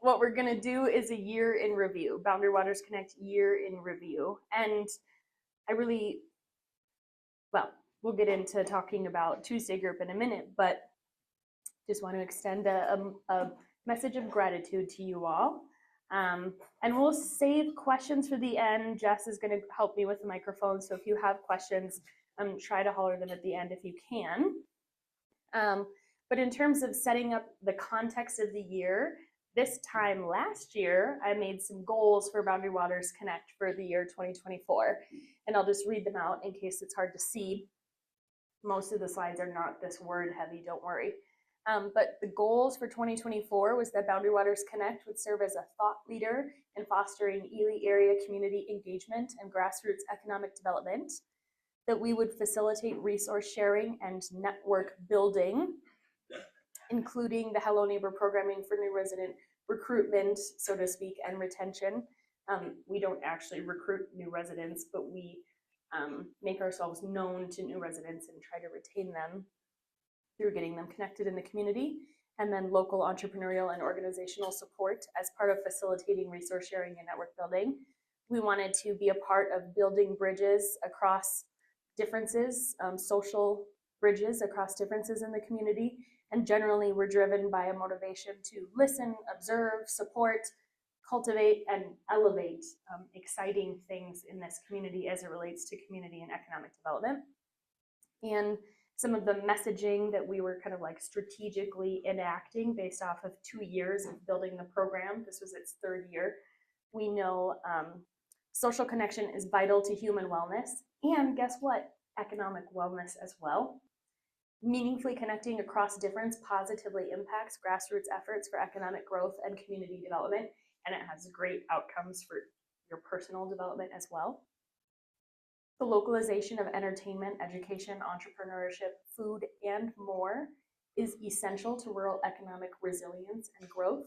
what we're going to do is a year in review, Boundary Waters Connect year in review. And I really, well, we'll get into talking about Tuesday group in a minute, but just want to extend a message of gratitude to you all. And we'll save questions for the end. Jess is going to help me with the microphone, so if you have questions, try to holler them at the end if you can. But in terms of setting up the context of the year, this time last year, I made some goals for Boundary Waters Connect for the year 2024. And I'll just read them out in case it's hard to see. Most of the slides are not this word heavy, don't worry. But the goals for 2024 was that Boundary Waters Connect would serve as a thought leader in fostering Ely area community engagement and grassroots economic development, that we would facilitate resource sharing and network building, including the Hello Neighbor programming for new resident recruitment, so to speak, and retention. We don't actually recruit new residents, but we make ourselves known to new residents and try to retain them through getting them connected in the community. And then local entrepreneurial and organizational support as part of facilitating resource sharing and network building. We wanted to be a part of building bridges across differences, social bridges across differences in the community. And generally, we're driven by a motivation to listen, observe, support, cultivate, and elevate exciting things in this community as it relates to community and economic development. And some of the messaging that we were kind of like strategically enacting based off of 2 years of building the program. This was its 3rd year. We know social connection is vital to human wellness, and guess what? Economic wellness as well. Meaningfully connecting across difference positively impacts grassroots efforts for economic growth and community development, and it has great outcomes for your personal development as well. The localization of entertainment, education, entrepreneurship, food, and more is essential to rural economic resilience and growth.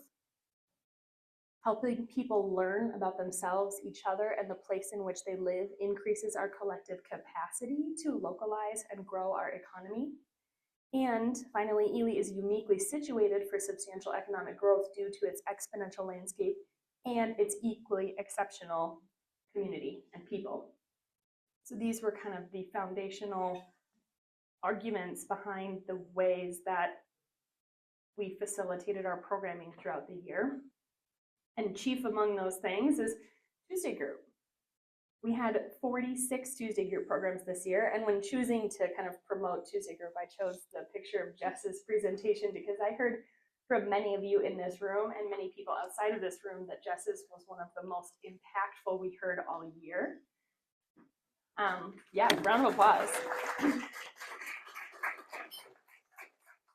Helping people learn about themselves, each other, and the place in which they live increases our collective capacity to localize and grow our economy. And finally, Ely is uniquely situated for substantial economic growth due to its exponential landscape and its equally exceptional community and people. So these were kind of the foundational arguments behind the ways that we facilitated our programming throughout the year. And chief among those things is Tuesday group. We had 46 Tuesday group programs this year, and when choosing to kind of promote Tuesday group, I chose the picture of Jess's presentation because I heard from many of you in this room and many people outside of this room that Jess's was one of the most impactful we heard all year. Yeah, round of applause.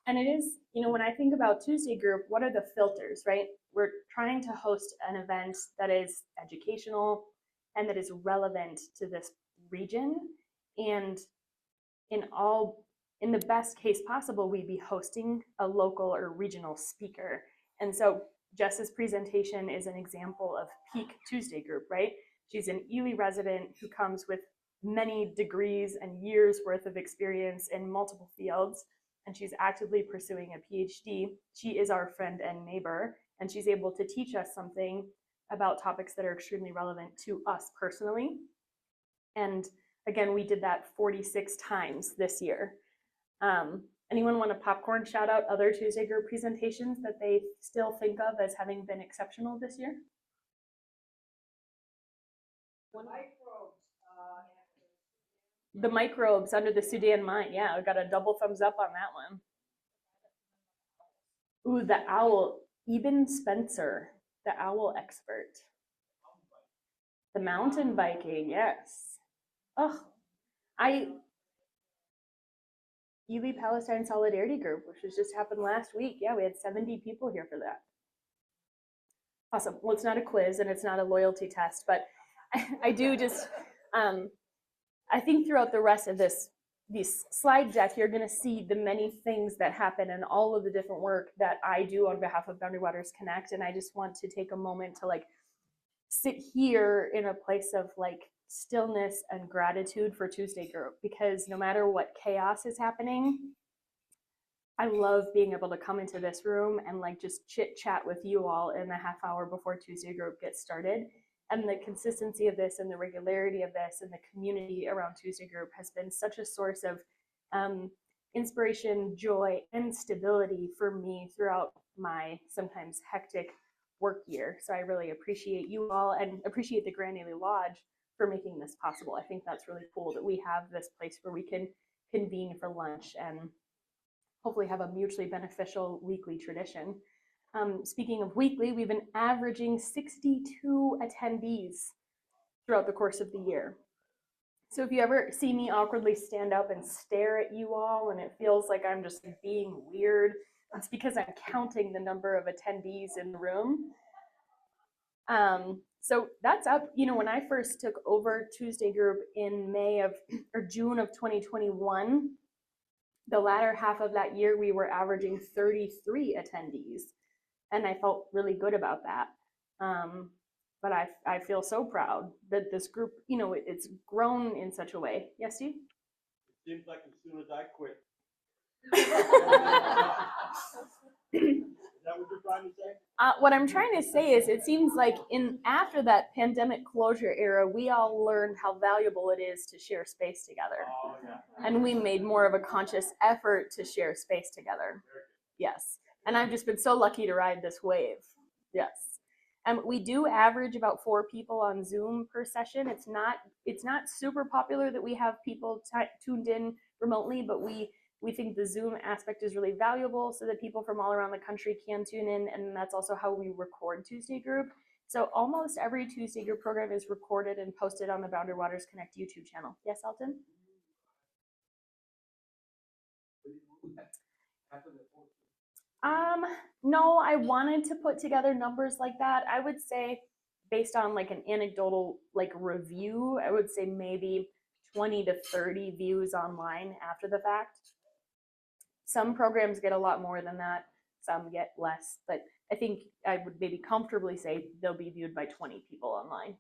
And it is, when I think about Tuesday group, what are the filters, right? We're trying to host an event that is educational and that is relevant to this region. And in the best case possible, we'd be hosting a local or regional speaker. And so Jess's presentation is an example of peak Tuesday group, right? She's an Ely resident who comes with many degrees and years worth of experience in multiple fields, and she's actively pursuing a PhD. She is our friend and neighbor, and she's able to teach us something about topics that are extremely relevant to us personally. And again, we did that 46 times this year. Anyone want to popcorn shout out other Tuesday group presentations that they still think of as having been exceptional this year? The microbes under the Sudan mine. Yeah, I got a double thumbs up on that one. Ooh, the owl. Eben Spencer, the owl expert. The mountain biking, yes. Oh, Ely Palestine Solidarity Group, which was just happened last week. Yeah, we had 70 people here for that. Awesome. Well, it's not a quiz and it's not a loyalty test, but I do just, I think throughout the rest of this slide deck, you're going to see the many things that happen and all of the different work that I do on behalf of Boundary Waters Connect. And I just want to take a moment to sit here in a place of stillness and gratitude for Tuesday group, because no matter what chaos is happening, I love being able to come into this room and like just chit chat with you all in the half hour before Tuesday group gets started. And the consistency of this and the regularity of this and the community around Tuesday group has been such a source of inspiration, joy, and stability for me throughout my sometimes hectic work year. So I really appreciate you all and appreciate the Grand Ailey Lodge for making this possible. I think that's really cool that we have this place where we can convene for lunch and hopefully have a mutually beneficial weekly tradition. Speaking of weekly, we've been averaging 62 attendees throughout the course of the year. So if you ever see me awkwardly stand up and stare at you all and it feels like I'm just being weird, it's because I'm counting the number of attendees in the room. So that's up. You know, when I first took over Tuesday group in June of 2021, the latter half of that year, we were averaging 33 attendees, and I felt really good about that. But I feel so proud that this group, you know, it's grown in such a way. Yes, Steve? It seems like as soon as I quit. Is that what you're trying to say? What I'm trying to say is it seems like after that pandemic closure era, we all learned how valuable it is to share space together. Oh, yeah. And we made more of a conscious effort to share space together. Yes. And I've just been so lucky to ride this wave. Yes. We do average about 4 people on Zoom per session. It's not super popular that we have people tuned in remotely, but we think the Zoom aspect is really valuable so that people from all around the country can tune in, and that's also how we record Tuesday group. So almost every Tuesday group program is recorded and posted on the Boundary Waters Connect YouTube channel. Yes, Elton? No, I wanted to put together numbers like that. I would say based on like an anecdotal like review, I would say maybe 20 to 30 views online after the fact. Some programs get a lot more than that, some get less, but I think I would maybe comfortably say they'll be viewed by 20 people online.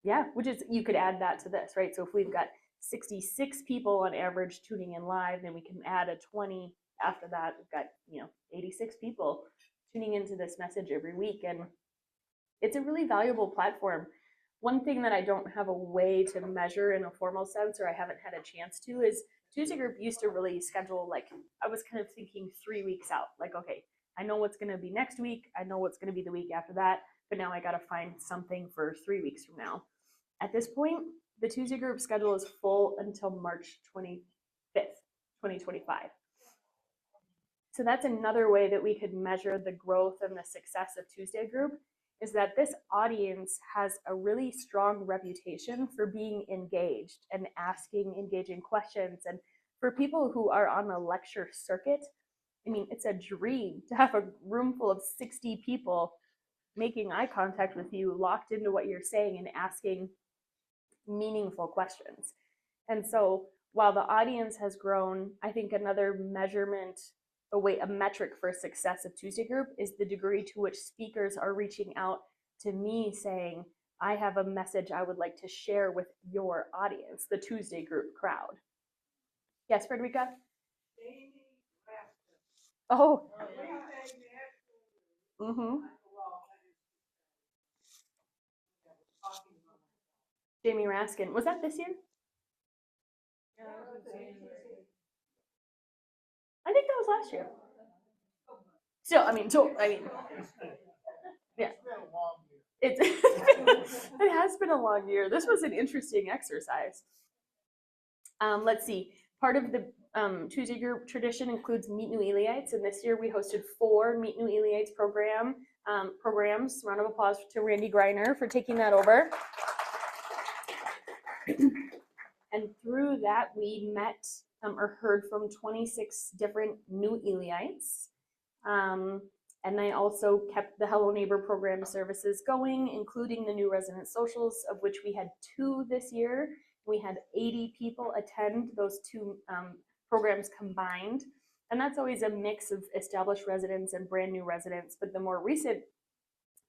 Yeah, which is, you could add that to this, right? So if we've got 66 people on average tuning in live, then we can add a 20 after that. We've got, 86 people tuning into this message every week, and it's a really valuable platform. One thing that I don't have a way to measure in a formal sense, or I haven't had a chance to, is Tuesday group used to really schedule, like, I was kind of thinking 3 weeks out, like, okay, I know what's going to be next week, I know what's going to be the week after that, but now I got to find something for 3 weeks from now. At this point, the Tuesday group schedule is full until March 25th, 2025. So that's another way that we could measure the growth and the success of Tuesday group, is that this audience has a really strong reputation for being engaged and asking engaging questions. And for people who are on the lecture circuit, I mean, it's a dream to have a room full of 60 people making eye contact with you, locked into what you're saying and asking meaningful questions. And so while the audience has grown, I think another measurement, a metric for success of Tuesday group is the degree to which speakers are reaching out to me saying, I have a message I would like to share with your audience, the Tuesday group crowd. Yes, Frederica? Oh. Mm-hmm. Jamie Raskin. Was that this year? I think that was last year. Still, yeah. It has been a long year. This was an interesting exercise. Let's see. Part of the Tuesday group tradition includes Meet New Eliites, and this year we hosted 4 Meet New Eliites programs. Round of applause to Randy Greiner for taking that over. And through that, we met or heard from 26 different new Eliites. And I also kept the Hello Neighbor program services going, including the new resident socials, of which we had 2 this year. We had 80 people attend those 2 programs combined. And that's always a mix of established residents and brand new residents. But the more recent,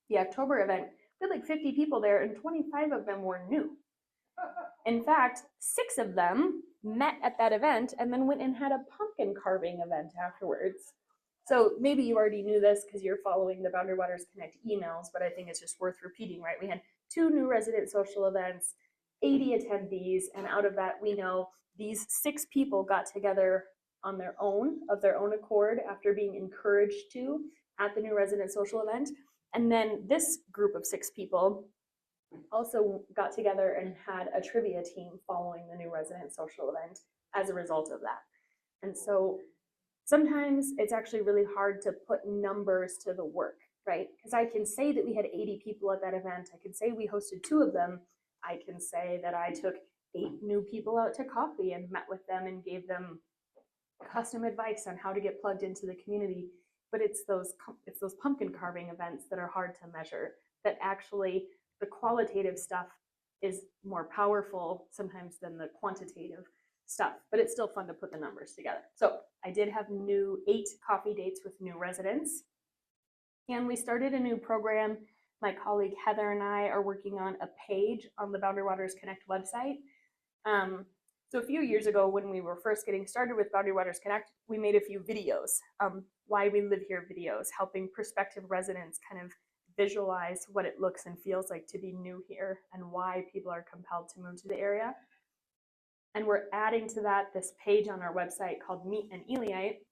the October event, we had like 50 people there and 25 of them were new. In fact, 6 of them met at that event and then went and had a pumpkin carving event afterwards. So maybe you already knew this because you're following the Boundary Waters Connect emails, but I think it's just worth repeating, right? We had 2 new resident social events, 80 attendees, and out of that, we know these 6 people got together on their own, of their own accord, after being encouraged to at the new resident social event. And then this group of 6 people also got together and had a trivia team following the new resident social event as a result of that. And so sometimes it's actually really hard to put numbers to the work, right? Because I can say that we had 80 people at that event. I can say we hosted 2 of them. I can say that I took 8 new people out to coffee and met with them and gave them custom advice on how to get plugged into the community. But it's those pumpkin carving events that are hard to measure, that actually the qualitative stuff is more powerful sometimes than the quantitative stuff, but it's still fun to put the numbers together. So I did have 8 coffee dates with new residents, and we started a new program. My colleague Heather and I are working on a page on the Boundary Waters Connect website. So a few years ago, when we were first getting started with Boundary Waters Connect, we made a few videos, why we live here videos, helping prospective residents kind of visualize what it looks and feels like to be new here and why people are compelled to move to the area. And we're adding to that this page on our website called Meet an Eliite,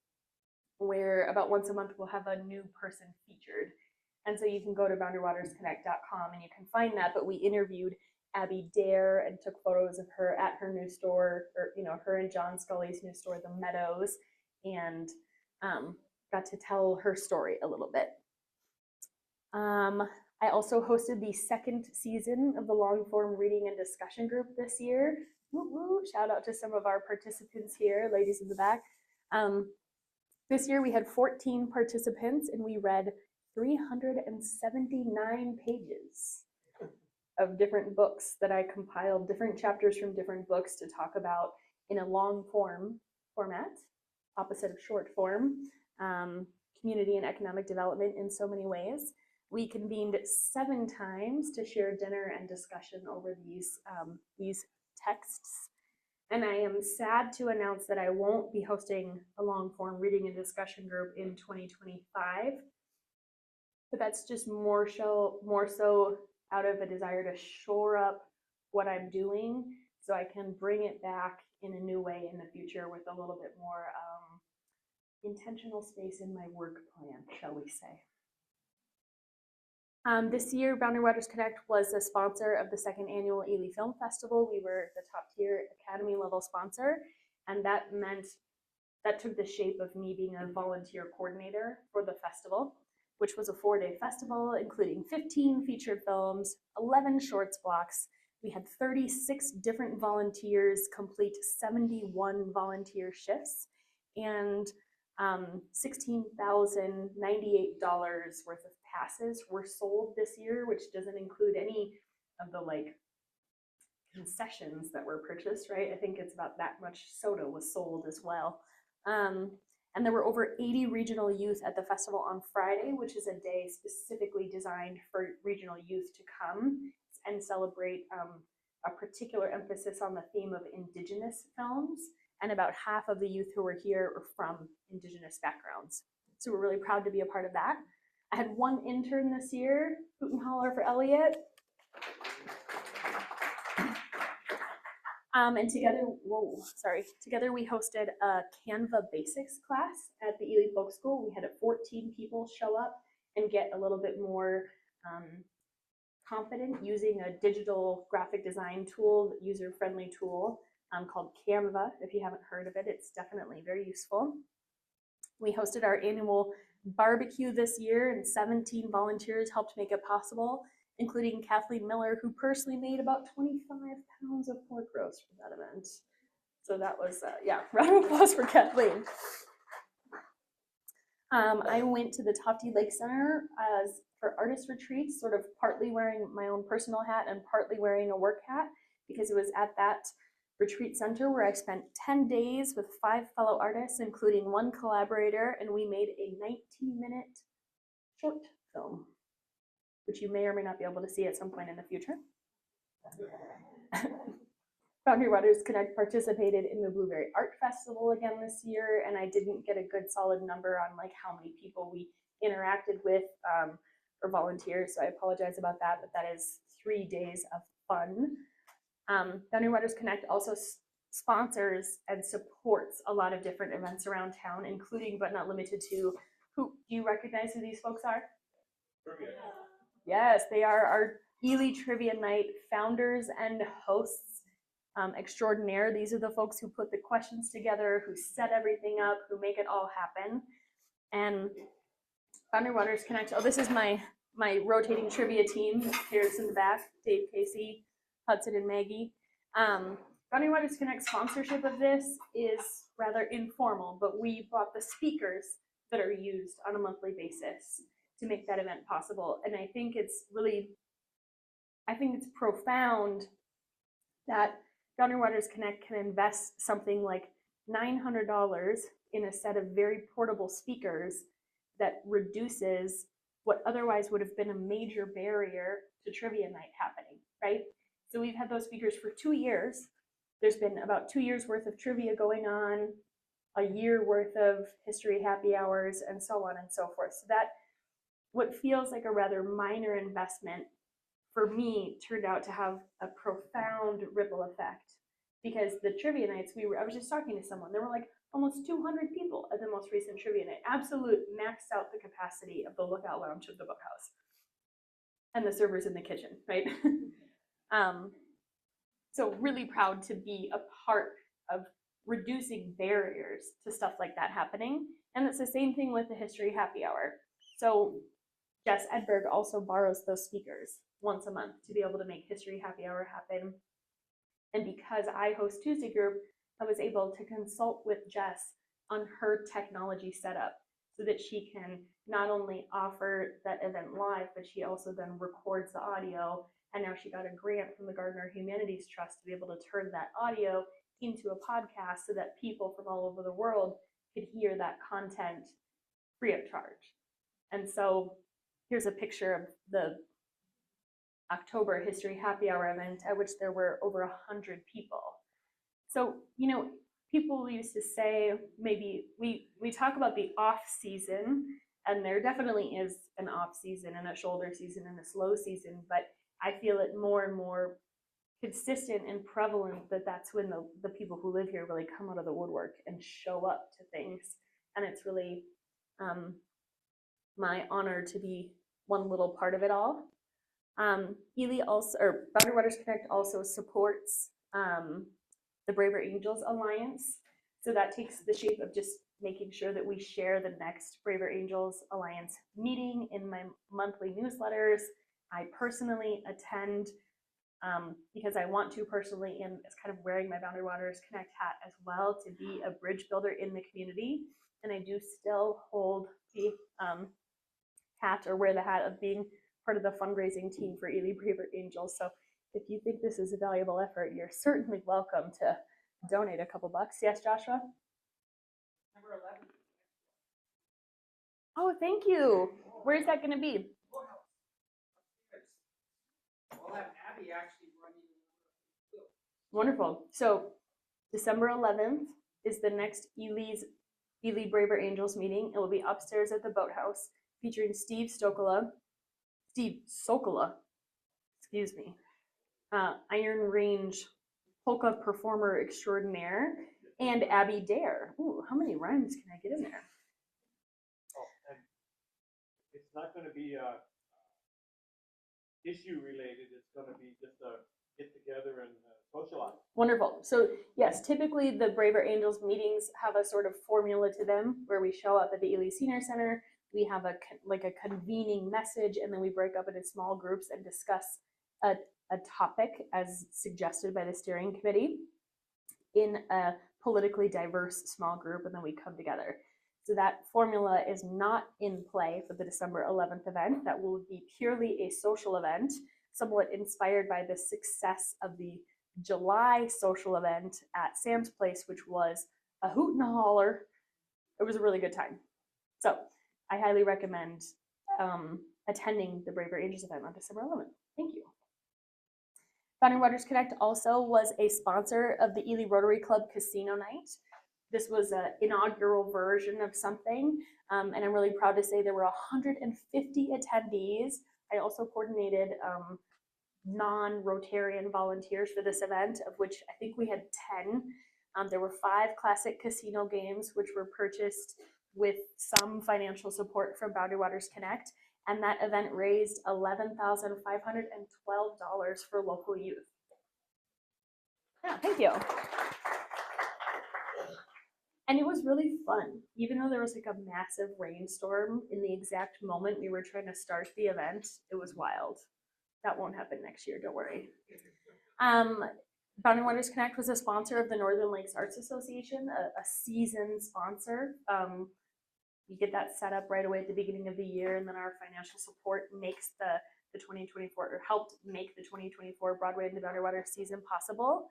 where about once a month we'll have a new person featured. And so you can go to boundarywatersconnect.com and you can find that, but we interviewed Abby Dare and took photos of her at her new store, or her and John Scully's new store, The Meadows, and got to tell her story a little bit. I also hosted the 2nd season of the long form reading and discussion group this year. Woo woo, shout out to some of our participants here, ladies in the back. This year we had 14 participants and we read 379 pages of different books that I compiled, different chapters from different books to talk about in a long form format, opposite of short form, community and economic development in so many ways. We convened 7 times to share dinner and discussion over these texts. And I am sad to announce that I won't be hosting a long form reading and discussion group in 2025. But that's just more so out of a desire to shore up what I'm doing so I can bring it back in a new way in the future with a little bit more intentional space in my work plan, shall we say. This year, Boundary Waters Connect was a sponsor of the 2nd annual Ely Film Festival. We were the top tier Academy level sponsor, and that took the shape of me being a volunteer coordinator for the festival, which was a 4-day festival, including 15 featured films, 11 shorts blocks. We had 36 different volunteers complete 71 volunteer shifts, and $16,098 worth of passes were sold this year, which doesn't include any of the concessions that were purchased, right? I think it's about that much soda was sold as well. And there were over 80 regional youth at the festival on Friday, which is a day specifically designed for regional youth to come and celebrate a particular emphasis on the theme of Indigenous films. And about half of the youth who were here are from Indigenous backgrounds. So we're really proud to be a part of that. I had 1 intern this year, hoot and holler for Elliot. And together we hosted a Canva basics class at the Ely Folk School. We had 14 people show up and get a little bit more confident using a digital graphic design tool, user-friendly tool called Canva. If you haven't heard of it, it's definitely very useful. We hosted our annual barbecue this year, and 17 volunteers helped make it possible, including Kathleen Miller, who personally made about 25 pounds of pork roast for that event. So that was, round of applause for Kathleen. I went to the Tofty Lake Center for artist retreats, sort of partly wearing my own personal hat and partly wearing a work hat, because it was at that retreat center where I spent 10 days with 5 fellow artists, including 1 collaborator, and we made a 19-minute short film, which you may or may not be able to see at some point in the future. Boundary Waters Connect participated in the Blueberry Art Festival again this year, and I didn't get a good solid number on like how many people we interacted with or volunteers, so I apologize about that, but that is 3 days of fun. Boundary Waters Connect also sponsors and supports a lot of different events around town, including but not limited to, who do you recognize who these folks are? Yes, they are our Ely Trivia Night founders and hosts extraordinaire. These are the folks who put the questions together, who set everything up, who make it all happen. And Boundary Waters Connect, oh, this is my rotating trivia team. Here's in the back, Dave, Casey, Hudson, and Maggie. Boundary Waters Connect sponsorship of this is rather informal, but we bought the speakers that are used on a monthly basis to make that event possible. And I think it's profound that Boundary Waters Connect can invest something like $900 in a set of very portable speakers that reduces what otherwise would have been a major barrier to trivia night happening, right? So we've had those speakers for 2 years. There's been about 2 years worth of trivia going on, a year worth of history happy hours, and so on and so forth. So that, what feels like a rather minor investment, for me, turned out to have a profound ripple effect, because the trivia nights I was just talking to someone, there were like almost 200 people at the most recent trivia night. Absolute maxed out the capacity of the lookout lounge of the bookhouse and the servers in the kitchen, right? So really proud to be a part of reducing barriers to stuff like that happening. And it's the same thing with the history happy hour. So Jess Edberg also borrows those speakers once a month to be able to make history happy hour happen. And because I host Tuesday Group, I was able to consult with Jess on her technology setup so that she can not only offer that event live, but she also then records the audio. And now she got a grant from the Gardner Humanities Trust to be able to turn that audio into a podcast so that people from all over the world could hear that content free of charge. And so here's a picture of the October History Happy Hour event, at which there were over 100 people. So, you know, people used to say, maybe we talk about the off season, and there definitely is an off season and a shoulder season and a slow season, but I feel it more and more consistent and prevalent that that's when the people who live here really come out of the woodwork and show up to things. And it's really my honor to be one little part of it all. Ely also, or Boundary Waters Connect also supports the Braver Angels Alliance. So that takes the shape of just making sure that we share the next Braver Angels Alliance meeting in my monthly newsletters. I personally attend because I want to personally, and it's kind of wearing my Boundary Waters Connect hat as well, to be a bridge builder in the community. And I do still hold the hat, or wear the hat, of being part of the fundraising team for Ely Braver Angels. So if you think this is a valuable effort, you're certainly welcome to donate a couple bucks. Yes, Joshua? Number 11. Oh, thank you. Where's that going to be? We'll have Abby actually running. Wonderful. So December 11th is the next Ely Braver Angels meeting. It will be upstairs at the Boathouse, featuring Steve Sokola, excuse me, Iron Range polka performer extraordinaire, and Abby Dare. Ooh, how many rhymes can I get in there? Oh, and it's not going to be issue related. It's going to be just a get together and socialize. Wonderful. So yes, typically the Braver Angels meetings have a sort of formula to them where we show up at the Ely Senior Center, we have a convening message, and then we break up into small groups and discuss a topic as suggested by the steering committee in a politically diverse small group, and then we come together. So that formula is not in play for the December 11th event. That will be purely a social event, somewhat inspired by the success of the July social event at Sam's Place, which was a hoot and a holler. It was a really good time. So I highly recommend attending the Braver Angels event on December 11th. Thank you. Boundary Waters Connect also was a sponsor of the Ely Rotary Club Casino Night. This was an inaugural version of something, and I'm really proud to say there were 150 attendees. I also coordinated non-Rotarian volunteers for this event, of which I think we had 10. There were 5 classic casino games, which were purchased with some financial support from Boundary Waters Connect, and that event raised $11,512 for local youth. Yeah, thank you. And it was really fun, even though there was like a massive rainstorm in the exact moment we were trying to start the event. It was wild. That won't happen next year, don't worry. Boundary Waters Connect was a sponsor of the Northern Lakes Arts Association, a seasoned sponsor. You get that set up right away at the beginning of the year, and then our financial support makes the 2024, or helped make the 2024 Broadway and the Boundary Waters season possible.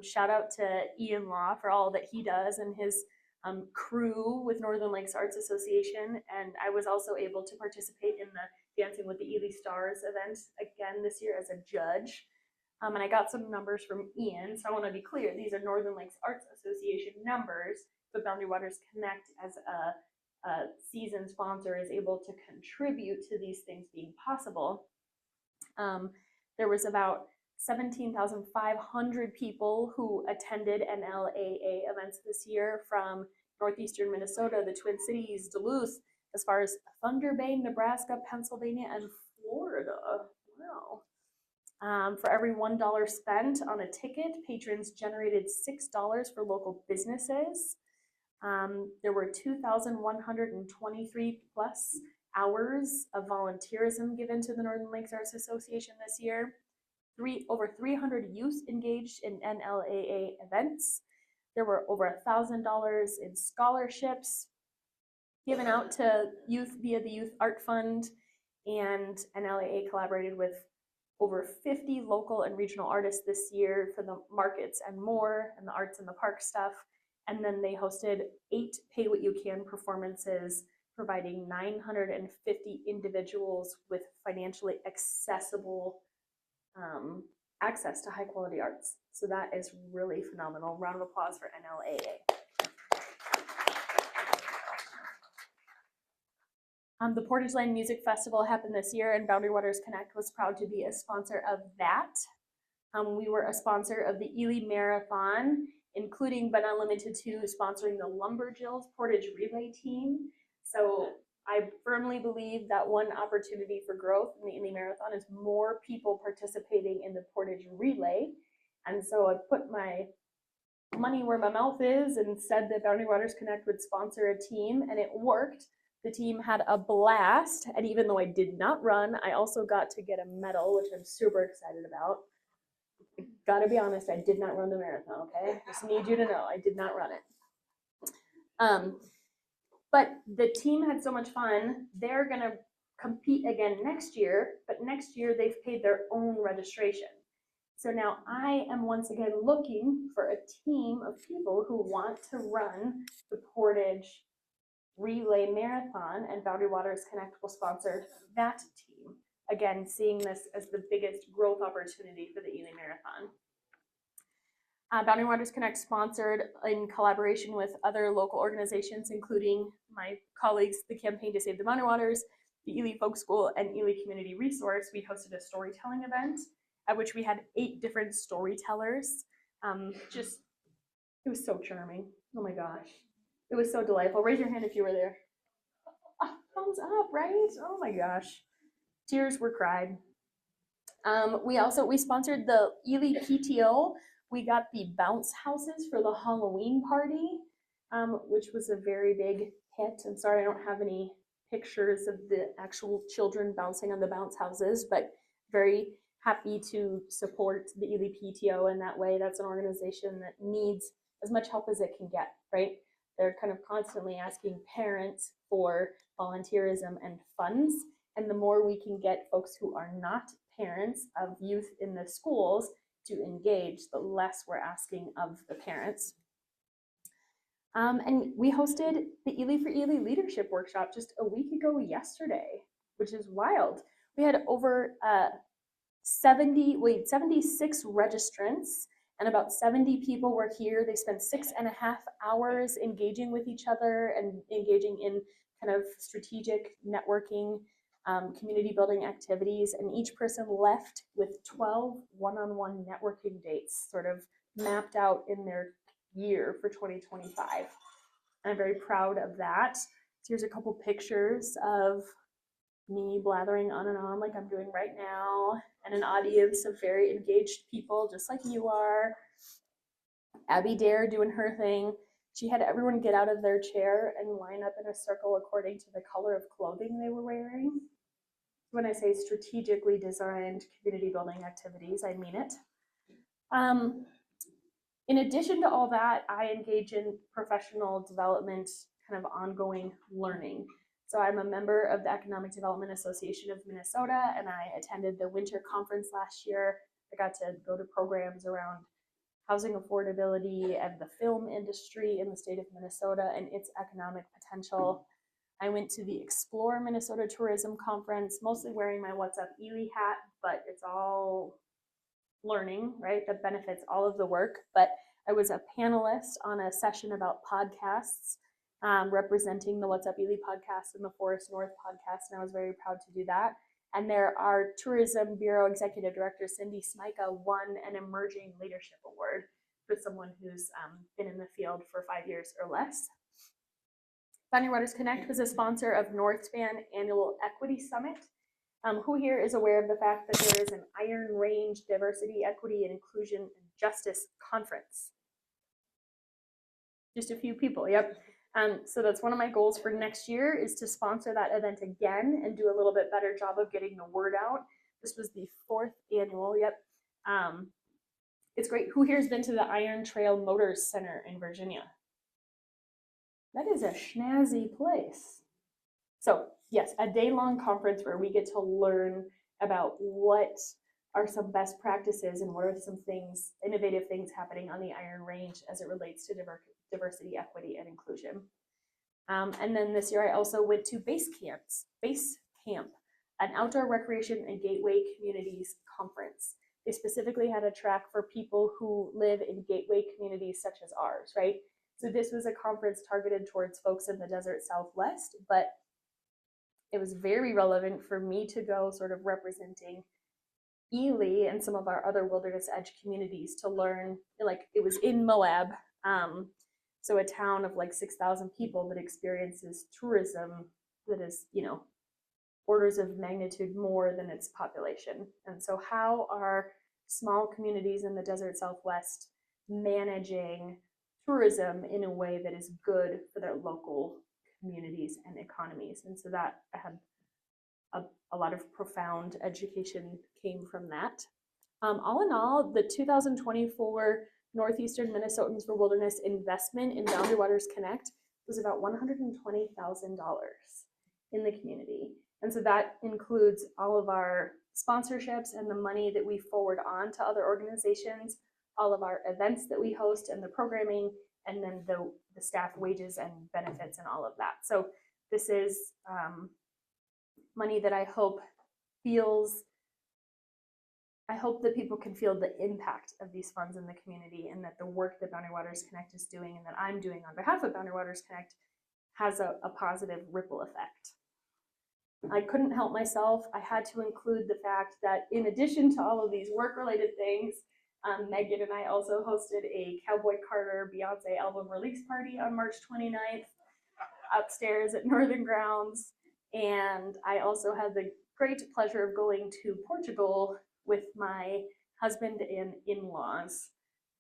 Shout out to Ian Law for all that he does and his crew with Northern Lakes Arts Association. And I was also able to participate in the Dancing with the Ely Stars event again this year as a judge. And I got some numbers from Ian, so I want to be clear, these are Northern Lakes Arts Association numbers, but Boundary Waters Connect as a season sponsor is able to contribute to these things being possible. There was about 17,500 people who attended NLAA events this year from northeastern Minnesota, the Twin Cities, Duluth, as far as Thunder Bay, Nebraska, Pennsylvania, and Florida. Wow. For every $1 spent on a ticket, patrons generated $6 for local businesses. There were 2,123 plus hours of volunteerism given to the Northern Lakes Arts Association this year. Over 300 youth engaged in NLAA events. There were over $1,000 in scholarships given out to youth via the Youth Art Fund, and NLAA collaborated with over 50 local and regional artists this year for the markets and more, and the arts and the park stuff. And then they hosted 8 Pay What You Can performances, providing 950 individuals with financially accessible access to high quality arts. So that is really phenomenal. Round of applause for NLAA. The Portage Land Music Festival happened this year, and Boundary Waters Connect was proud to be a sponsor of that. We were a sponsor of the Ely Marathon, including but not limited to sponsoring the Lumberjills Portage Relay Team. So I firmly believe that one opportunity for growth in the Ely Marathon is more people participating in the Portage Relay. And so I put my money where my mouth is and said that Boundary Waters Connect would sponsor a team, and it worked. The team had a blast, and even though I did not run, I also got to get a medal, which I'm super excited about. Gotta be honest, I did not run the marathon, okay? Just need you to know, I did not run it. But the team had so much fun, they're gonna compete again next year, but next year they've paid their own registration. So now I am once again looking for a team of people who want to run the Portage Relay Marathon, and Boundary Waters Connect will sponsor that team. Again, seeing this as the biggest growth opportunity for the Ely Marathon. Boundary Waters Connect sponsored, in collaboration with other local organizations, including my colleagues, the Campaign to Save the Boundary Waters, the Ely Folk School, and Ely Community Resource. We hosted a storytelling event at which we had 8 different storytellers. It was so charming. Oh my gosh. It was so delightful. Raise your hand if you were there. Oh, thumbs up, right? Oh my gosh. Tears were cried. We sponsored the Ely PTO. We got the bounce houses for the Halloween party, which was a very big hit. I'm sorry I don't have any pictures of the actual children bouncing on the bounce houses, but very happy to support the Ely PTO in that way. That's an organization that needs as much help as it can get, right? They're kind of constantly asking parents for volunteerism and funds. And the more we can get folks who are not parents of youth in the schools to engage, the less we're asking of the parents. And we hosted the Ely for Ely Leadership Workshop just a week ago yesterday, which is wild. We had over 76 registrants, and about 70 people were here. They spent 6.5 hours engaging with each other and engaging in kind of strategic networking, community building activities, and each person left with 12 one-on-one networking dates sort of mapped out in their year for 2025. And I'm very proud of that. So here's a couple pictures of me blathering on and on like I'm doing right now, and an audience of very engaged people just like you are. Abby Dare doing her thing. She had everyone get out of their chair and line up in a circle according to the color of clothing they were wearing. When I say strategically designed community building activities, I mean it. In addition to all that, I engage in professional development, kind of ongoing learning. So I'm a member of the Economic Development Association of Minnesota, and I attended the winter conference last year. I got to go to programs around housing affordability and the film industry in the state of Minnesota and its economic potential. I went to the Explore Minnesota Tourism Conference, mostly wearing my What's Up Ely hat, but it's all learning, right? That benefits all of the work. But I was a panelist on a session about podcasts, representing the What's Up Ely podcast and the Forest North podcast, and I was very proud to do that. And there, our Tourism Bureau Executive Director, Cindy Smika, won an Emerging Leadership Award for someone who's been in the field for 5 years or less. Boundary Waters Connect was a sponsor of Northspan Annual Equity Summit. Who here is aware of the fact that there is an Iron Range Diversity, Equity, and Inclusion and Justice Conference? Just a few people, yep. So that's one of my goals for next year, is to sponsor that event again and do a little bit better job of getting the word out. This was the 4th annual, yep. It's great. Who here has been to the Iron Trail Motors Center in Virginia? That is a schnazzy place. So yes, a day-long conference where we get to learn about what are some best practices and what are some things, innovative things happening on the Iron Range as it relates to diversity, equity, and inclusion. And then this year I also went to Base Camp, an outdoor recreation and gateway communities conference. They specifically had a track for people who live in gateway communities such as ours, right? So this was a conference targeted towards folks in the desert Southwest, but it was very relevant for me to go sort of representing Ely and some of our other Wilderness Edge communities to learn, like it was in Moab, so a town of like 6,000 people that experiences tourism that is, orders of magnitude more than its population. And so how are small communities in the desert Southwest managing tourism in a way that is good for their local communities and economies? And so that I had a lot of profound education came from that. All in all, the 2024 Northeastern Minnesotans for Wilderness investment in Boundary Waters Connect was about $120,000 in the community. And so that includes all of our sponsorships and the money that we forward on to other organizations, all of our events that we host and the programming, and then the staff wages and benefits and all of that. So this is money that I hope that people can feel the impact of these funds in the community, and that the work that Boundary Waters Connect is doing and that I'm doing on behalf of Boundary Waters Connect has a positive ripple effect. I couldn't help myself. I had to include the fact that in addition to all of these work-related things, Megan and I also hosted a Cowboy Carter Beyonce album release party on March 29th upstairs at Northern Grounds. And I also had the great pleasure of going to Portugal with my husband and in-laws.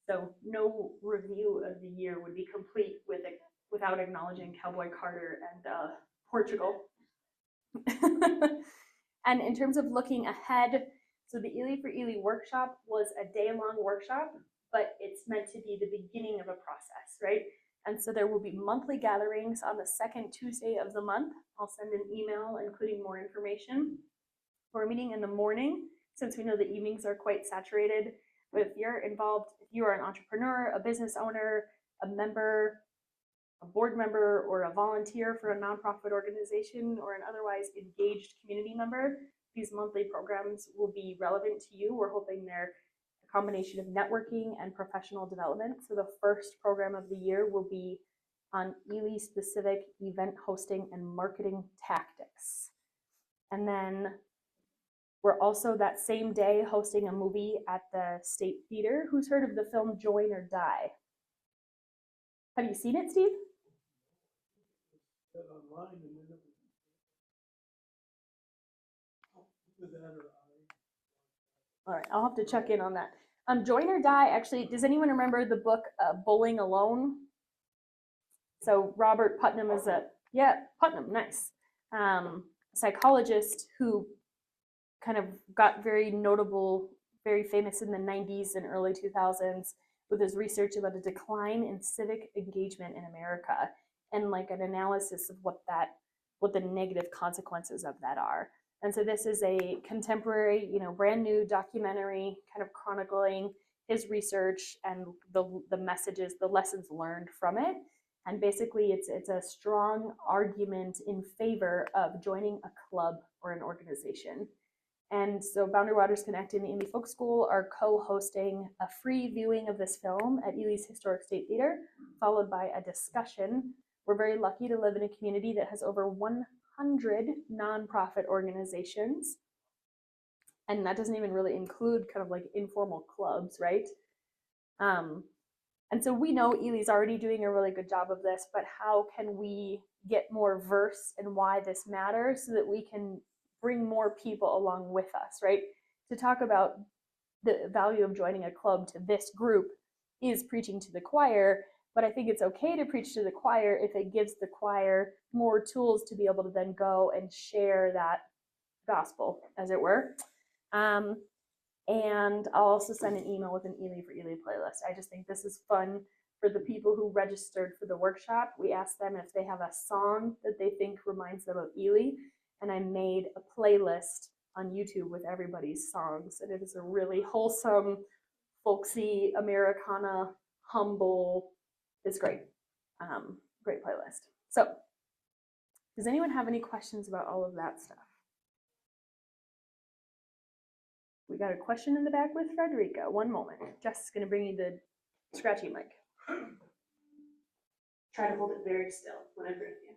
So no review of the year would be complete without acknowledging Cowboy Carter and Portugal. And in terms of looking ahead, so the Ely for Ely workshop was a day-long workshop, but it's meant to be the beginning of a process, right? And so there will be monthly gatherings on the second Tuesday of the month. I'll send an email including more information. We're meeting in the morning, since we know the evenings are quite saturated. But if you're involved, if you are an entrepreneur, a business owner, a member, a board member, or a volunteer for a nonprofit organization, or an otherwise engaged community member, these monthly programs will be relevant to you. We're hoping they're a combination of networking and professional development. So the first program of the year will be on Ely specific event hosting and marketing tactics. And then we're also that same day hosting a movie at the State Theater. Who's heard of the film Join or Die? Have you seen it, Steve? Online and then All right, I'll have to check in on that. Join or Die, actually, does anyone remember the book Bowling Alone? So Robert Putnam is Putnam, nice. Psychologist who kind of got very notable, very famous in the 90s and early 2000s with his research about a decline in civic engagement in America and like an analysis of what the negative consequences of that are. And so this is a contemporary, brand new documentary kind of chronicling his research and the messages, the lessons learned from it. And basically it's a strong argument in favor of joining a club or an organization. And so Boundary Waters Connect and the Ely Folk School are co-hosting a free viewing of this film at Ely's Historic State Theater, followed by a discussion. We're very lucky to live in a community that has over 100 nonprofit organizations. And that doesn't even really include kind of like informal clubs, right? And so we know Ely's already doing a really good job of this, but how can we get more verse in why this matters so that we can bring more people along with us, right? To talk about the value of joining a club to this group is preaching to the choir, but I think it's okay to preach to the choir if it gives the choir more tools to be able to then go and share that gospel, as it were. And I'll also send an email with an Ely for Ely playlist. I just think this is fun for the people who registered for the workshop. We asked them if they have a song that they think reminds them of Ely, and I made a playlist on YouTube with everybody's songs, and it is a really wholesome, folksy, Americana, humble, it's great. Great playlist. So, does anyone have any questions about all of that stuff? We got a question in the back with Frederica. One moment. Jess is going to bring you the scratchy mic. Try to hold it very still when I bring you.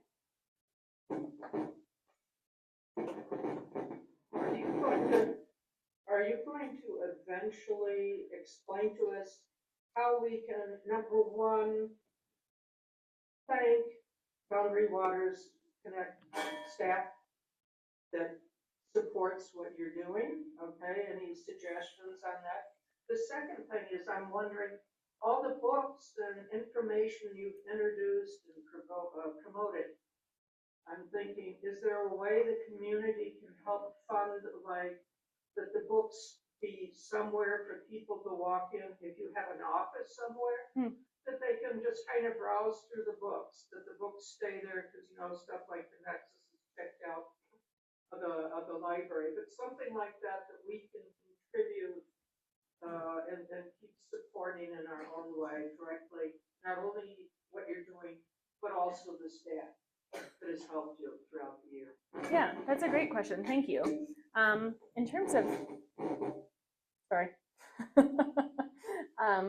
Are you going to eventually explain to us how we can, number one, thank Boundary Waters Connect staff that supports what you're doing, okay? Any suggestions on that? The second thing is I'm wondering, all the books and information you've introduced and promoted, I'm thinking, is there a way the community can help fund, like, that the books be somewhere for people to walk in, if you have an office somewhere, that they can just kind of browse through the books, that the books stay there, because stuff like the Nexus is checked out of the library, but something like that we can contribute and keep supporting in our own way directly, not only what you're doing, but also the staff that has helped you throughout the year. Yeah, that's a great question. Thank you. In terms of, sorry, I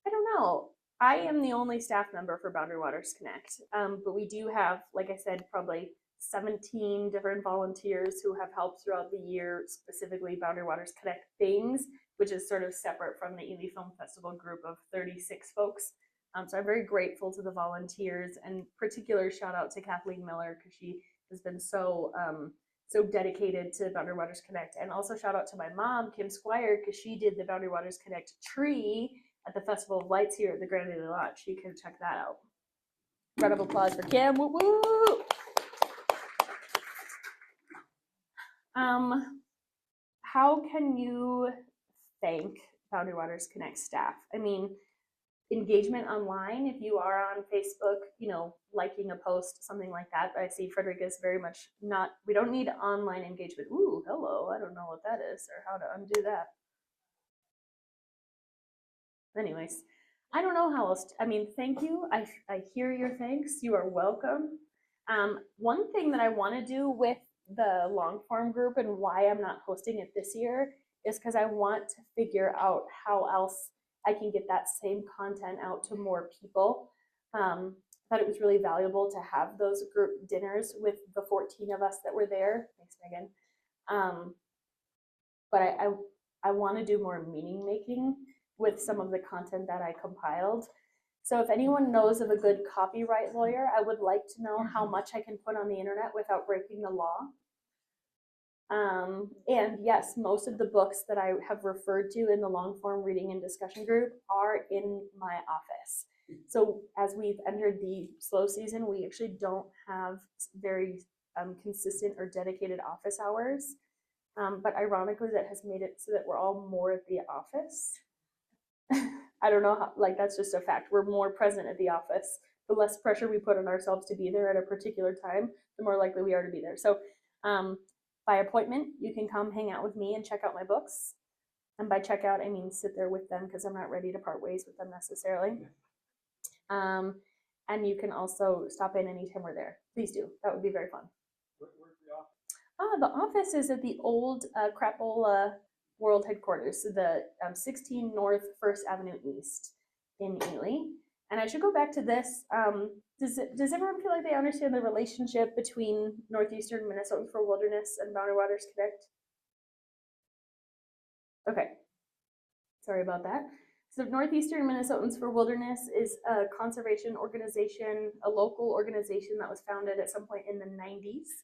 don't know. I am the only staff member for Boundary Waters Connect, but we do have, like I said, probably 17 different volunteers who have helped throughout the year, specifically Boundary Waters Connect things, which is sort of separate from the Ely Film Festival group of 36 folks. So I'm very grateful to the volunteers, and particular shout out to Kathleen Miller because she has been so dedicated to Boundary Waters Connect, and also shout out to my mom, Kim Squier, because she did the Boundary Waters Connect tree at the Festival of Lights here at the Grand Daily Lodge. You can check that out. Round of applause for Kim. Woo woo! How can you thank Boundary Waters Connect staff? I mean, engagement online, if you are on Facebook, liking a post, something like that. I see Frederica is very much not, we don't need online engagement. Ooh, hello, I don't know what that is or how to undo that. Anyways, I don't know how else, thank you. I hear your thanks. You are welcome. One thing that I want to do with the long form group and why I'm not hosting it this year is because I want to figure out how else I can get that same content out to more people. I thought it was really valuable to have those group dinners with the 14 of us that were there. Thanks, Megan. But I want to do more meaning making with some of the content that I compiled. So if anyone knows of a good copyright lawyer, I would like to know how much I can put on the internet without breaking the law. And yes, most of the books that I have referred to in the long form reading and discussion group are in my office. So as we've entered the slow season, we actually don't have very consistent or dedicated office hours. But ironically, that has made it so that we're all more at the office. I don't know how, like, that's just a fact. We're more present at the office. The less pressure we put on ourselves to be there at a particular time, the more likely we are to be there. So by appointment, you can come hang out with me and check out my books. And by check out, I mean sit there with them because I'm not ready to part ways with them necessarily. And you can also stop in anytime we're there. Please do. That would be very fun. Where's the office? The office is at the old Crapola World Headquarters, so the 16 North 1st Avenue East in Ely. And I should go back to this. Does everyone feel like they understand the relationship between Northeastern Minnesotans for Wilderness and Boundary Waters Connect? Okay, sorry about that. So Northeastern Minnesotans for Wilderness is a conservation organization, a local organization that was founded at some point in the 90s.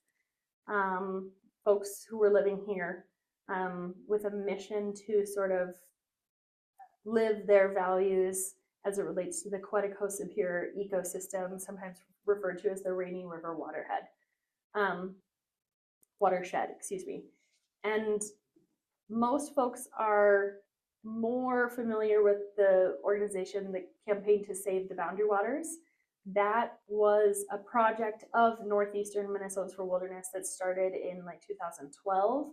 Folks who were living here with a mission to sort of live their values as it relates to the Quetico-Superior ecosystem, sometimes referred to as the Rainy River watershed, excuse me. And most folks are more familiar with the organization, the Campaign to Save the Boundary Waters. That was a project of Northeastern Minnesotans for Wilderness that started in like 2012.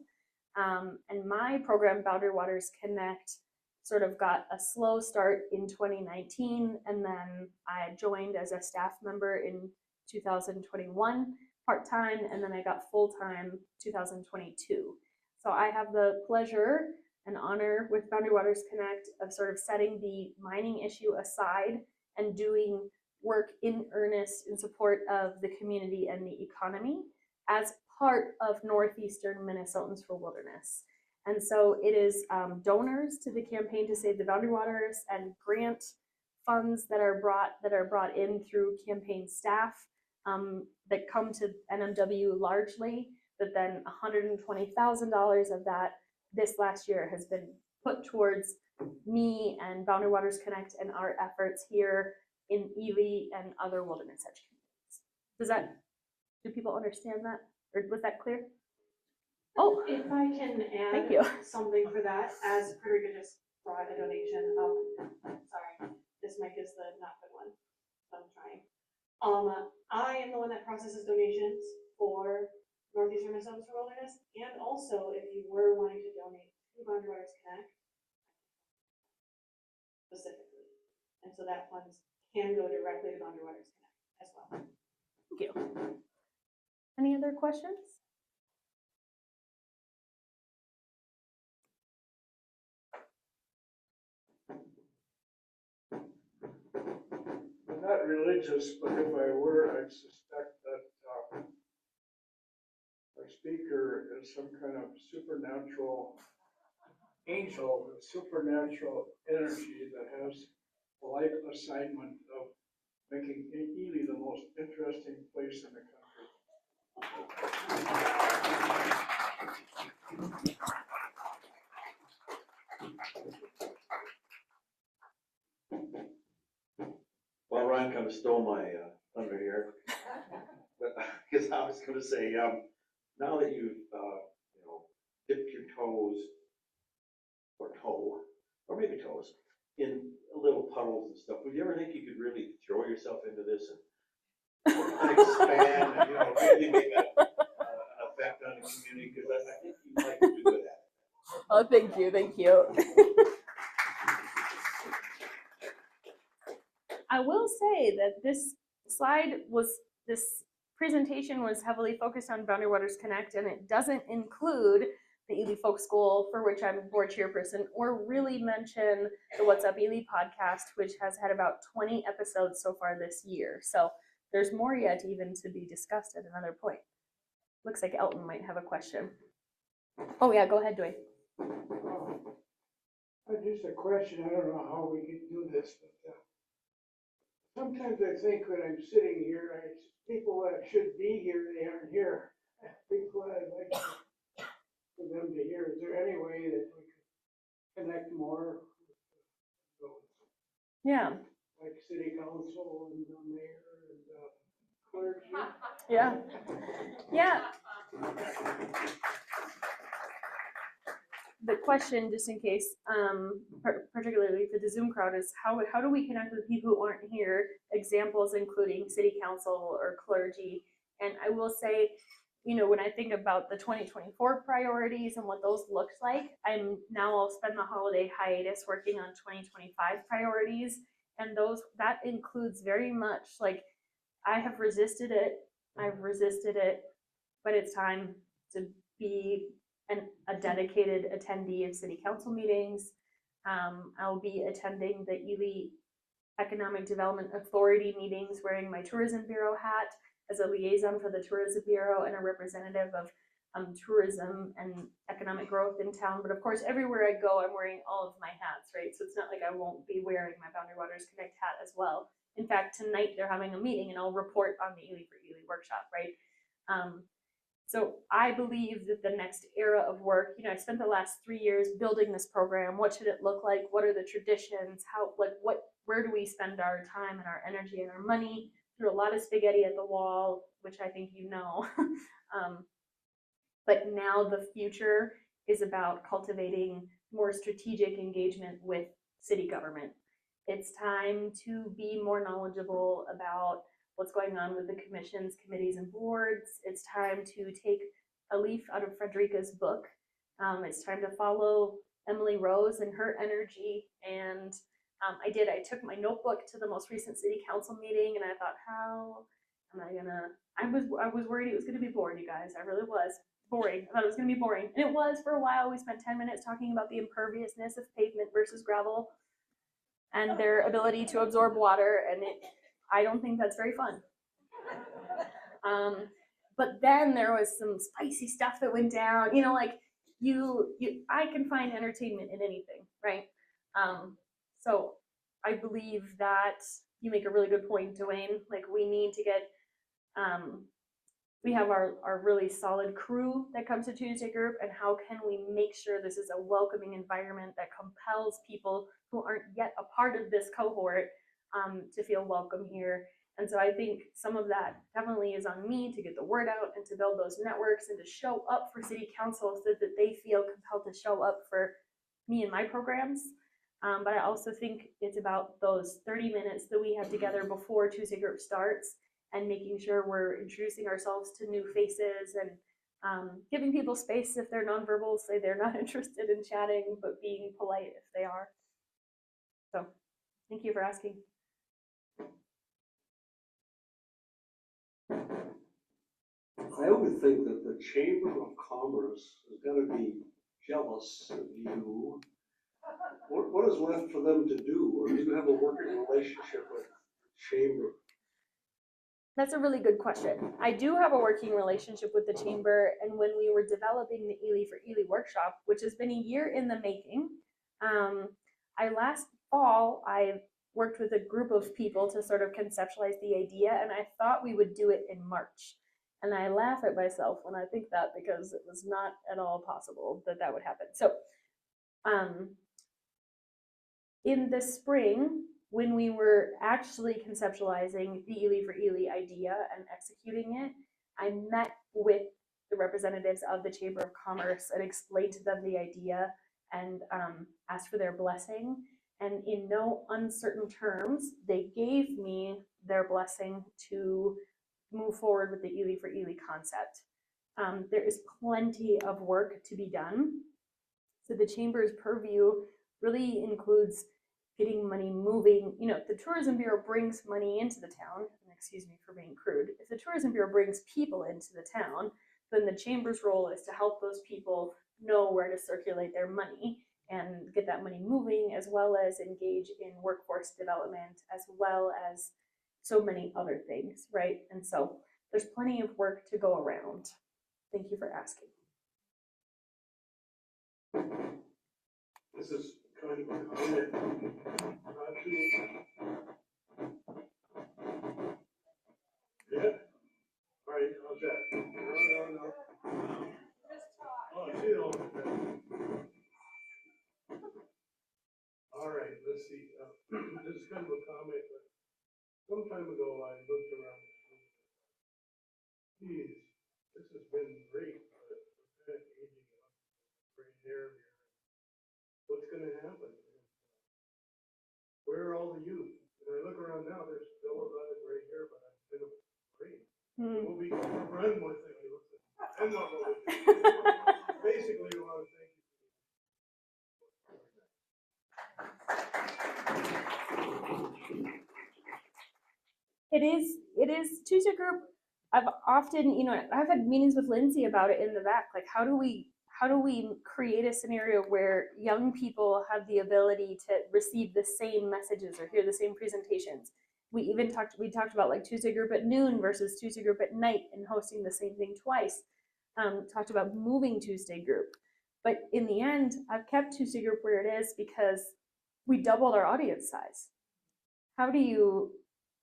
And my program, Boundary Waters Connect, sort of got a slow start in 2019, and then I joined as a staff member in 2021 part-time, and then I got full-time 2022. So I have the pleasure and honor with Boundary Waters Connect of sort of setting the mining issue aside and doing work in earnest in support of the community and the economy as part of Northeastern Minnesotans for Wilderness. And so it is donors to the Campaign to Save the Boundary Waters and grant funds that are brought in through campaign staff that come to NMW largely, but then $120,000 of that this last year has been put towards me and Boundary Waters Connect and our efforts here in Ely and other wilderness edge communities. Do people understand that? Or was that clear? Oh, If I can thank add you. something for that, as Frederica just brought a donation of, sorry, this mic is the not good one, so I'm trying. I am the one that processes donations for Northeastern Minnesotans for Wilderness, and also if you were wanting to donate to Boundary Waters Connect specifically, and so that funds can go directly to Boundary Waters Connect as well. Thank you. Any other questions? I'm not religious, but if I were, I'd suspect that our speaker is some kind of supernatural angel with supernatural energy that has a life assignment of making Ely the most interesting place in the country. Well, Ryan kind of stole my thunder here, but because I was going to say, now that you've dipped your toes or maybe toes in little puddles and stuff, would you ever think you could really throw yourself into this and expand and really make an effect on the community? Because I think you might do good at it. Oh, thank you, thank you. I will say that this presentation was heavily focused on Boundary Waters Connect, and it doesn't include the Ely Folk School, for which I'm board chairperson, or really mention the What's Up Ely podcast, which has had about 20 episodes so far this year. So there's more yet even to be discussed at another point. Looks like Elton might have a question. Oh yeah, go ahead, Dwayne. Just a question, I don't know how we can do this, but sometimes I think when I'm sitting here, people that should be here, they aren't here. People that I'd like for them to hear. Is there any way that we could connect more with those, Yeah, like city council and the mayor and clergy? yeah, yeah. The question, just in case, particularly for the Zoom crowd, is how do we connect with people who aren't here? Examples including city council or clergy. And I will say, you know, when I think about the 2024 priorities and what those looked like, I'll spend the holiday hiatus working on 2025 priorities, and that includes very much like I've resisted it, but it's time to be a dedicated attendee of city council meetings. I'll be attending the Ely Economic Development Authority meetings wearing my Tourism Bureau hat as a liaison for the Tourism Bureau and a representative of tourism and economic growth in town. But of course, everywhere I go, I'm wearing all of my hats, right? So it's not like I won't be wearing my Boundary Waters Connect hat as well. In fact, tonight they're having a meeting and I'll report on the Ely for Ely workshop, right? So I believe that the next era of work, you know, I spent the last 3 years building this program. What should it look like? What are the traditions? Where do we spend our time and our energy and our money? Threw a lot of spaghetti at the wall, which I think you know. But now the future is about cultivating more strategic engagement with city government. It's time to be more knowledgeable about what's going on with the commissions, committees, and boards. It's time to take a leaf out of Frederica's book. It's time to follow Emily Rose and her energy. And I took my notebook to the most recent city council meeting, and I thought, how am I gonna, I was worried it was gonna be boring, you guys. I really was. Boring. I thought it was gonna be boring. And it was for a while. We spent 10 minutes talking about the imperviousness of pavement versus gravel and their ability to absorb water, and I don't think that's very fun. But then there was some spicy stuff that went down, you know, like I can find entertainment in anything, right? So I believe that you make a really good point, Dwayne. Like we need to get, we have our really solid crew that comes to Tuesday Group, and how can we make sure this is a welcoming environment that compels people who aren't yet a part of this cohort to feel welcome here. And so I think some of that definitely is on me to get the word out and to build those networks and to show up for city council so that they feel compelled to show up for me and my programs. But I also think it's about those 30 minutes that we have together before Tuesday Group starts and making sure we're introducing ourselves to new faces and giving people space if they're nonverbal, say they're not interested in chatting, but being polite if they are. So thank you for asking. I would think that the Chamber of Commerce is gonna be jealous of you. What is left for them to do, or do you have a working relationship with Chamber? That's a really good question. I do have a working relationship with the Chamber, and when we were developing the Ely for Ely workshop, which has been a year in the making, last fall, I worked with a group of people to sort of conceptualize the idea, and I thought we would do it in March. And I laugh at myself when I think that, because it was not at all possible that that would happen. So in the spring, when we were actually conceptualizing the Ely for Ely idea and executing it, I met with the representatives of the Chamber of Commerce and explained to them the idea and asked for their blessing. And in no uncertain terms, they gave me their blessing to move forward with the Ely for Ely concept. There is plenty of work to be done. So the Chamber's purview really includes getting money moving. You know, the Tourism Bureau brings money into the town and excuse me for being crude, if the tourism bureau brings people into the town, then the chamber's role is to help those people know where to circulate their money and get that money moving, as well as engage in workforce development, as well as so many other things, right? And so there's plenty of work to go around. Thank you for asking. This is kind of a comment, not to. Yeah? All right, how's that? No. Oh, I see it all. All right, let's see, this is kind of a comment, but some time ago, I looked around this room. Geez, this has been great, but we're kind of aging up, gray hair here. What's gonna happen? Where are all the youth? And I look around now, there's still a lot of gray hair, but I'm kind of great. We'll be run with it. I'm not really. Basically, I want to thank you. It is Tuesday group. I've often, I've had meetings with Lindsay about it in the back. Like, how do we create a scenario where young people have the ability to receive the same messages or hear the same presentations? We talked about like Tuesday group at noon versus Tuesday group at night and hosting the same thing twice. Talked about moving Tuesday group, but in the end, I've kept Tuesday group where it is because we doubled our audience size. How do you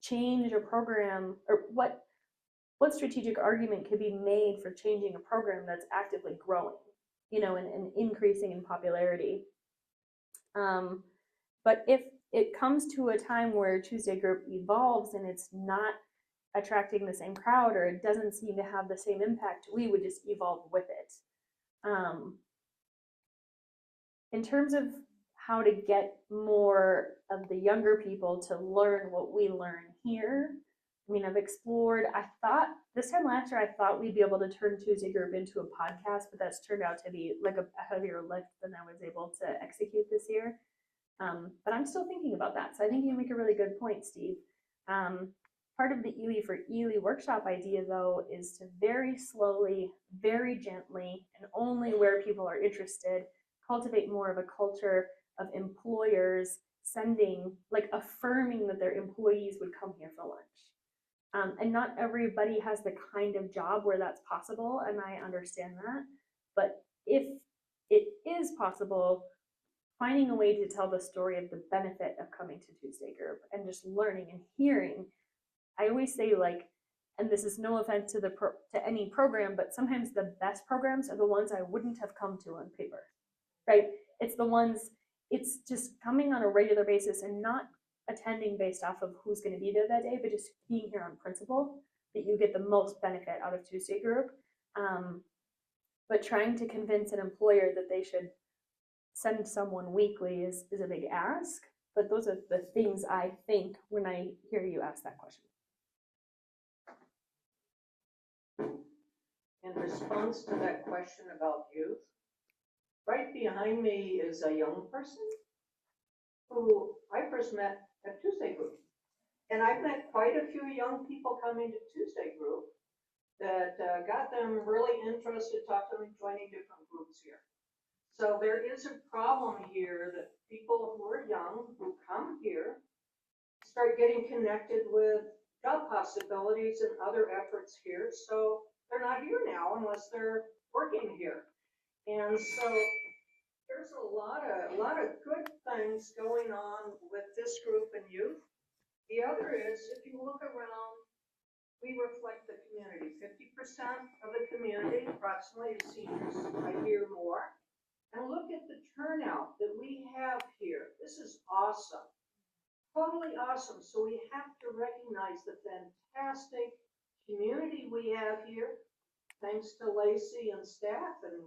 change a program, or what strategic argument could be made for changing a program that's actively growing, and increasing in popularity? But if it comes to a time where Tuesday group evolves and it's not attracting the same crowd, or it doesn't seem to have the same impact, we would just evolve with it. In terms of how to get more of the younger people to learn what we learn here, I've explored, this time last year, I thought we'd be able to turn Tuesday group into a podcast, but that's turned out to be like a heavier lift than I was able to execute this year. But I'm still thinking about that. So I think you make a really good point, Steve. Part of the ELE for ELE workshop idea, though, is to very slowly, very gently, and only where people are interested, cultivate more of a culture of employers affirming that their employees would come here for lunch. And not everybody has the kind of job where that's possible, and I understand that. But if it is possible, finding a way to tell the story of the benefit of coming to Tuesday group and just learning and hearing. I always say, and this is no offense to any program, but sometimes the best programs are the ones I wouldn't have come to on paper, right? It's just coming on a regular basis and not attending based off of who's going to be there that day, but just being here on principle, that you get the most benefit out of Tuesday group. But trying to convince an employer that they should send someone weekly is a big ask. But those are the things I think when I hear you ask that question. In response to that question about youth, right behind me is a young person who I first met at Tuesday group. And I've met quite a few young people coming to Tuesday group that got them really interested, talked to them, joining different groups here. So there is a problem here that people who are young, who come here, start getting connected with job possibilities and other efforts here. So they're not here now unless they're working here. And so there's a lot of good things going on with this group and youth. The other is, if you look around, we reflect the community. 50% of the community, approximately, is seniors. I hear more. And look at the turnout that we have here. This is awesome. Totally awesome. So we have to recognize the fantastic community we have here, thanks to Lacey and staff and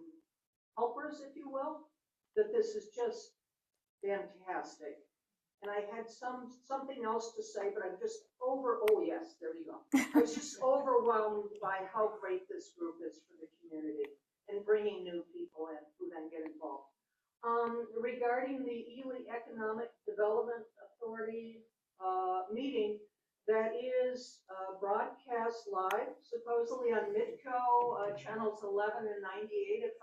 helpers, if you will, that this is just fantastic. And I had something else to say, but I'm just oh yes, there you go. I was just overwhelmed by how great this group is for the community and bringing new people in who then get involved. Regarding the Ely Economic Development Authority meeting, that is broadcast live, supposedly on Midco, channels 11 and 98, if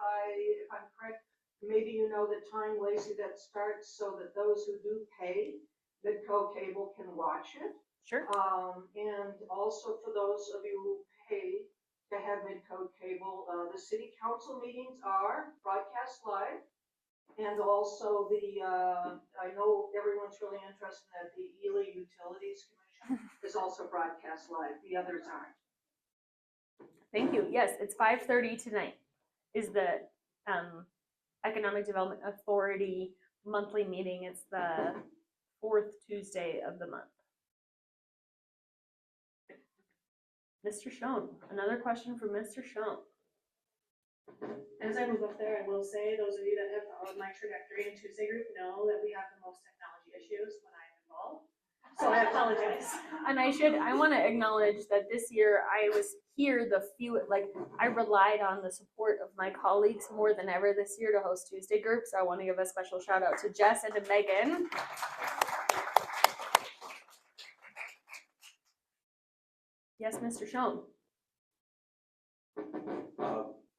I'm correct. Maybe you know the time, Lacey, that starts so that those who do pay Midco cable can watch it. Sure. And also for those of you who pay to have Midco cable, the city council meetings are broadcast live. And also I know everyone's really interested that the Ely Utilities Commission is also broadcast live. The others aren't. Thank you. Yes, it's 5:30 tonight is the Economic Development Authority monthly meeting. It's the 4th Tuesday of the month. Mr. Schoen, another question from Mr. Schoen. As I move up there, I will say, those of you that have followed my trajectory in Tuesday group know that we have the most technology issues when I'm involved. So I apologize. And I want to acknowledge that this year I was here I relied on the support of my colleagues more than ever this year to host Tuesday groups. So I want to give a special shout out to Jess and to Megan. Yes, Mr. Schoen.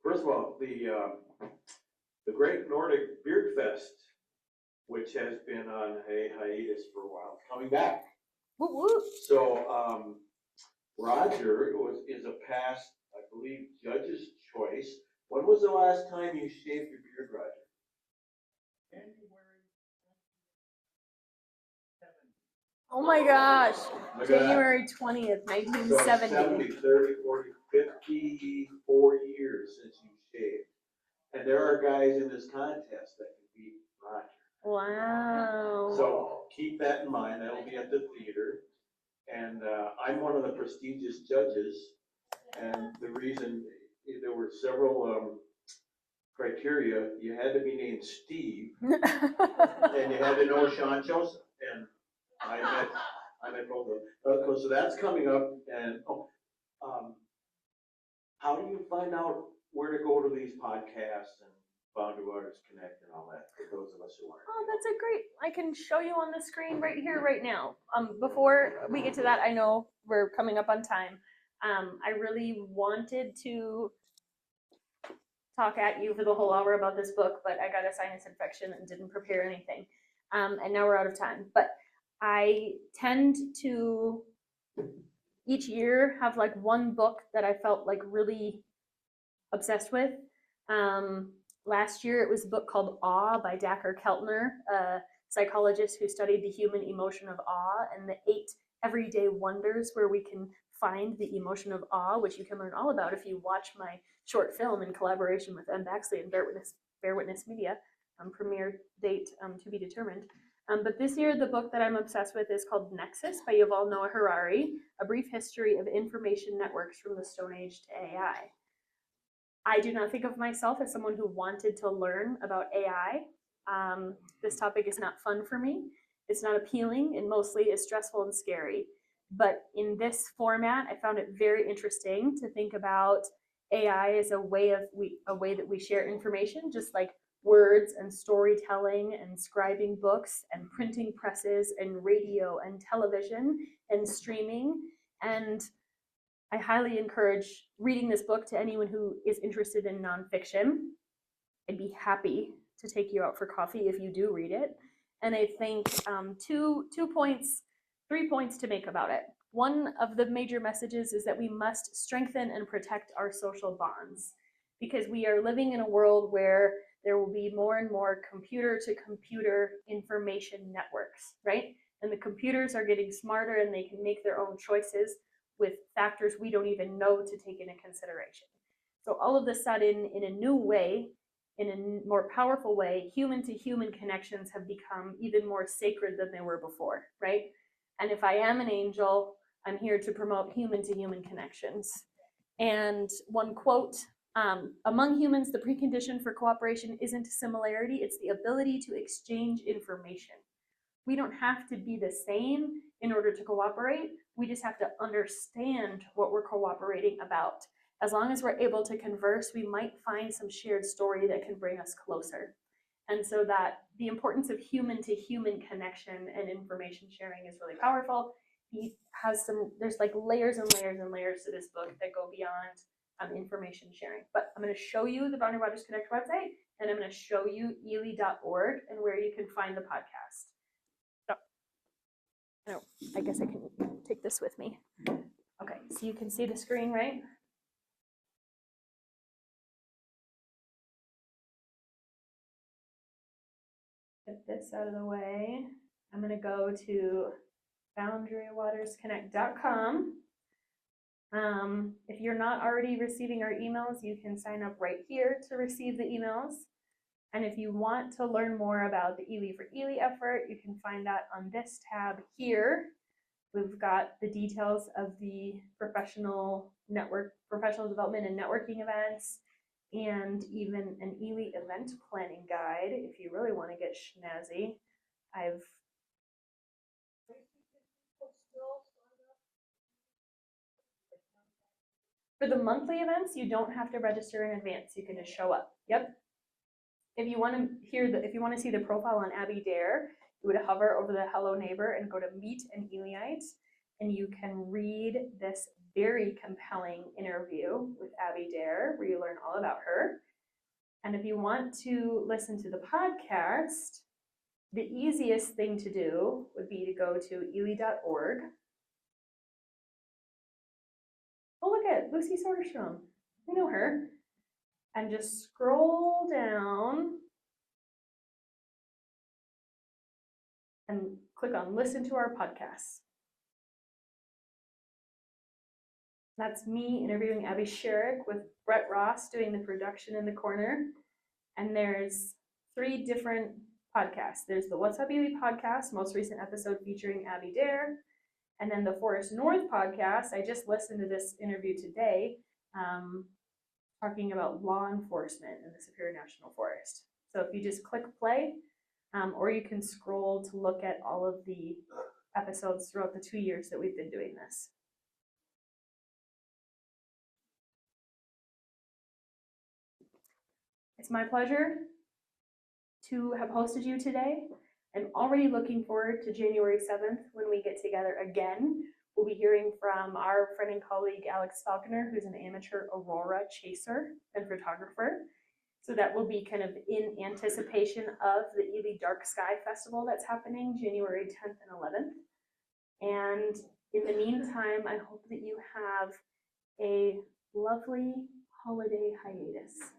First of all, the Great Nordic Beard Fest, which has been on a hiatus for a while, is coming back. Woo woo. So Roger is a past, I believe, judge's choice. When was the last time you shaved your beard, Roger? Oh my gosh. Look at that. January 20th, So 1970. 70, 30, 40, 54 years since you shaved. And there are guys in this contest that can beat Roger. Wow. So keep that in mind. That'll be at the theater. And I'm one of the prestigious judges. And the reason, there were several criteria. You had to be named Steve, and you had to know Sean Joseph. And I met both of them. So that's coming up. And how do you find out where to go to these podcasts and Boundary Waters Connect and all that for those of us who aren't? Oh, that's a great, I can show you on the screen right here, right now. Before we get to that, I know we're coming up on time. I really wanted to talk at you for the whole hour about this book, but I got a sinus infection and didn't prepare anything. And now we're out of time. But I tend to each year have like one book that I felt like really obsessed with. Last year it was a book called Awe by Dacher Keltner, a psychologist who studied the human emotion of awe and the 8 everyday wonders where we can find the emotion of awe, which you can learn all about if you watch my short film in collaboration with M. Baxley and Bear Witness Media. Premiere date to be determined. But this year the book that I'm obsessed with is called Nexus by Yuval Noah Harari, A Brief History of Information Networks from the Stone Age to AI. I do not think of myself as someone who wanted to learn about AI. This topic is not fun for me. It's not appealing and mostly is stressful and scary. But in this format, I found it very interesting to think about AI as a way that we share information, just like words and storytelling and scribing books and printing presses and radio and television and streaming. And I highly encourage reading this book to anyone who is interested in nonfiction. I'd be happy to take you out for coffee if you do read it. And I think 3 points to make about it. One of the major messages is that we must strengthen and protect our social bonds because we are living in a world where there will be more and more computer-to-computer information networks, right? And the computers are getting smarter and they can make their own choices with factors we don't even know to take into consideration. So all of a sudden, in a new way, in a more powerful way, human-to-human connections have become even more sacred than they were before, right? And if I am an angel, I'm here to promote human-to-human connections. And one quote, among humans, the precondition for cooperation isn't similarity, it's the ability to exchange information. We don't have to be the same in order to cooperate. We just have to understand what we're cooperating about. As long as we're able to converse, we might find some shared story that can bring us closer. And so that the importance of human-to-human connection and information sharing is really powerful. has some, there's like layers and layers and layers to this book that go beyond information sharing. But I'm going to show you the Boundary Waters Connect website, and I'm going to show you ely.org and where you can find the podcast. So, I guess I can take this with me. Okay, so you can see the screen, right? Get this out of the way. I'm going to go to boundarywatersconnect.com. If you're not already receiving our emails, you can sign up right here to receive the emails. And if you want to learn more about the Ely for Ely effort, you can find that on this tab here. We've got the details of the professional development and networking events, and even an Ely event planning guide if you really want to get snazzy. For the monthly events, you don't have to register in advance. You can just show up. Yep. If you want to see the profile on Abby Dare, you would hover over the Hello Neighbor and go to Meet an Elyite, and you can read this very compelling interview with Abby Dare, where you learn all about her. And if you want to listen to the podcast, the easiest thing to do would be to go to ely.org. Oh, look at Lucy Soderstrom. I know her. And just scroll down and click on Listen to Our Podcasts. That's me interviewing Abby Sherrick with Brett Ross doing the production in the corner. And there's 3 different podcasts. There's the What's Up Ely podcast, most recent episode featuring Abby Dare. And then the Forest North podcast, I just listened to this interview today, talking about law enforcement in the Superior National Forest. So if you just click play, or you can scroll to look at all of the episodes throughout the 2 years that we've been doing this. It's my pleasure to have hosted you today. I'm already looking forward to January 7th when we get together again. We'll be hearing from our friend and colleague Alex Falconer, who's an amateur aurora chaser and photographer. So that will be kind of in anticipation of the Ely Dark Sky Festival that's happening January 10th and 11th. And in the meantime, I hope that you have a lovely holiday hiatus.